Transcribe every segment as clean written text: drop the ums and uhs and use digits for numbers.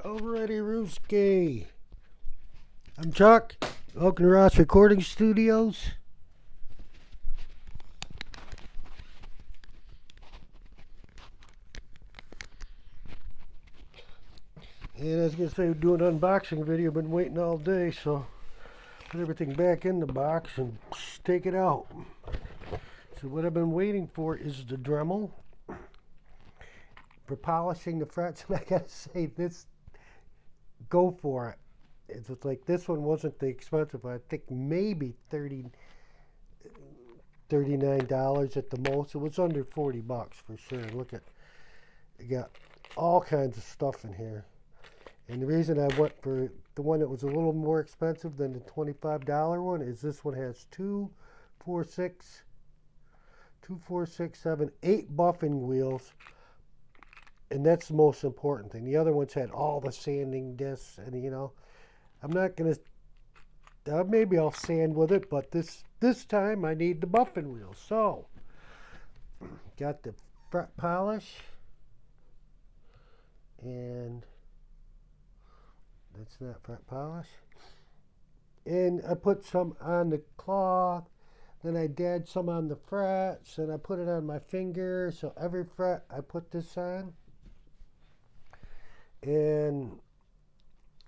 Alrighty, Rooski. I'm Chuck. Welcome to Ross Recording Studios. And I was going to say, we're doing an unboxing video. Been waiting all day, so put everything back in the box and take it out. So what I've been waiting for is the Dremel for polishing the frets. And I gotta say, this, go for it. It's like this one wasn't the expensive. I think maybe $39 at the most. It was under 40 bucks for sure. Look at, you got all kinds of stuff in here. And the reason I went for the one that was a little more expensive than the $25 one is this one has 8 buffing wheels. And that's the most important thing. The other ones had all the sanding discs, and you know, I'm not gonna. Maybe I'll sand with it, but this time I need the buffing wheels. So, got the fret polish, and that's not fret polish. And I put some on the cloth. Then I dabbed some on the frets, and I put it on my finger. So every fret I put this on. And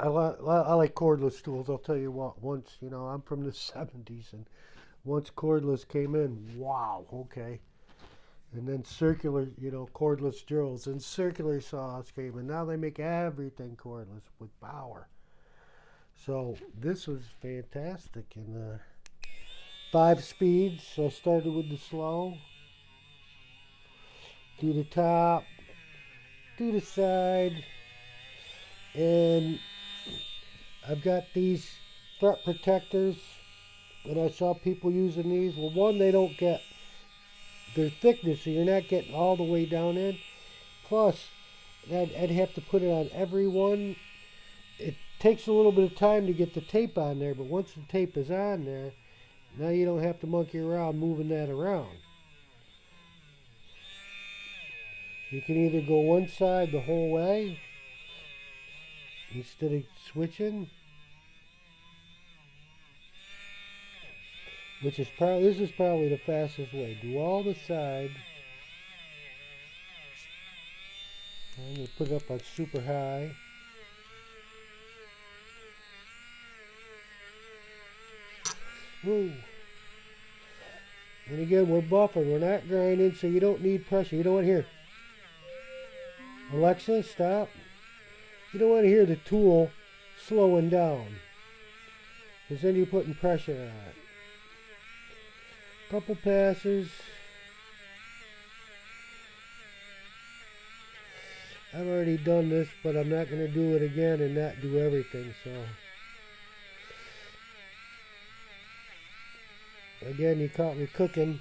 I like cordless tools. I'll tell you what, once, you know, I'm from the 70s, and once cordless came in, wow, okay. And then circular, you know, cordless drills and circular saws came in. Now they make everything cordless with power. So this was fantastic. And 5 speeds. So I started with the slow. Do the top, do the side. And I've got these fret protectors, and I saw people using these. Well, one, they don't get their thickness, so you're not getting all the way down in. Plus, I'd have to put it on every one. It takes a little bit of time to get the tape on there, but once the tape is on there, now you don't have to monkey around moving that around. You can either go one side the whole way, instead of switching, this is probably the fastest way. Do all the sides. I'm going to put it up on super high. Woo. And again, we're buffing. We're not grinding, so you don't need pressure. You don't want to hear, Alexa, stop. You don't want to hear the tool slowing down, because then you're putting pressure on it. Couple passes. I've already done this, but I'm not going to do it again and not do everything. So again, you caught me cooking.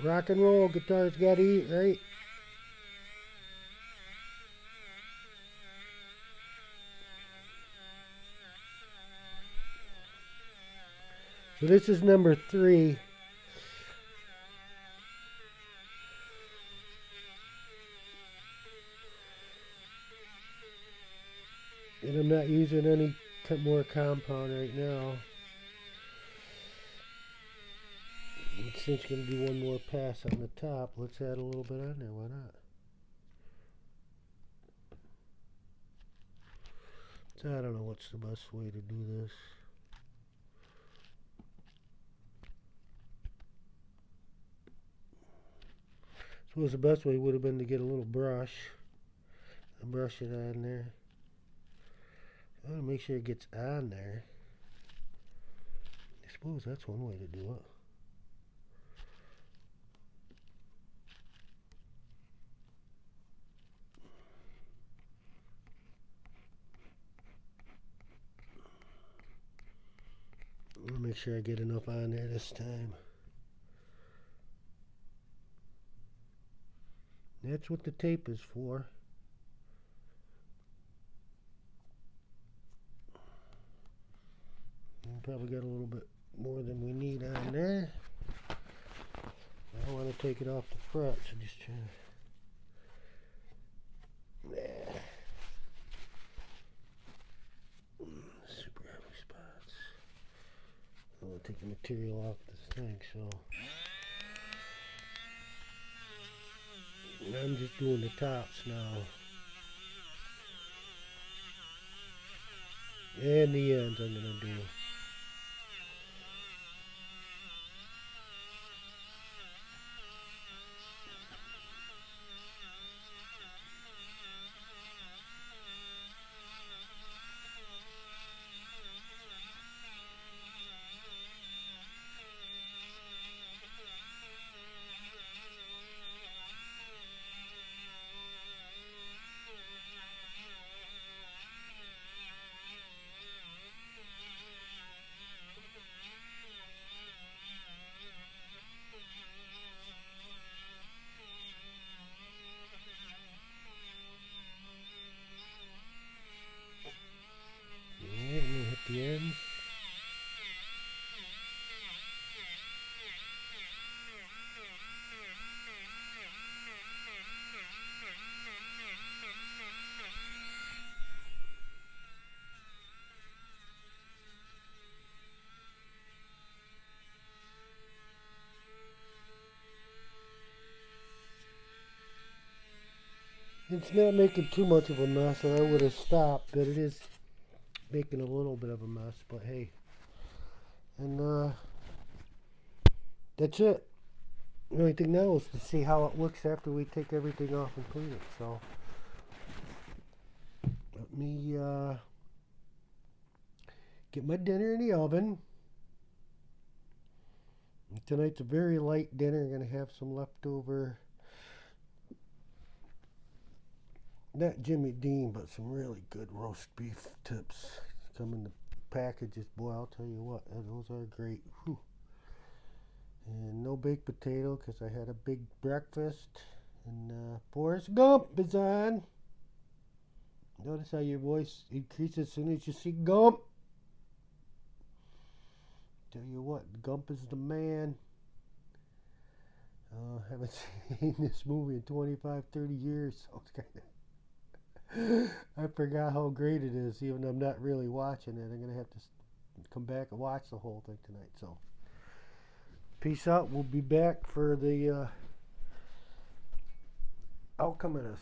Rock and roll, guitars got to eat, right? So this is number 3. And I'm not using any more compound right now. Since we're going to do one more pass on the top, let's add a little bit on there. Why not? So I don't know what's the best way to do this. I suppose the best way would have been to get a little brush and brush it on there. I want to make sure it gets on there. I suppose that's one way to do it. I want to make sure I get enough on there this time. That's what the tape is for. We probably got a little bit more than we need on there. I don't want to take it off the front, so just try to... material off this thing, so I'm just doing the tops now. And the ends I'm going to do. Alright, I'm going to hit the ends. It's not making too much of a mess, or I would have stopped, but it is making a little bit of a mess, but hey. And that's it. The only thing now is to see how it looks after we take everything off and clean it. So let me get my dinner in the oven. Tonight's a very light dinner. I'm going to have some leftover, not Jimmy Dean, but some really good roast beef tips. Come in the packages. Boy, I'll tell you what, those are great. Whew. And no baked potato because I had a big breakfast. And Forrest Gump is on. Notice how your voice increases as soon as you see Gump. Tell you what, Gump is the man. Haven't seen this movie in 25, 30 years, so it's kind of I forgot how great it is, even though I'm not really watching it. I'm going to have to come back and watch the whole thing tonight. So, peace out. We'll be back for the outcome of this.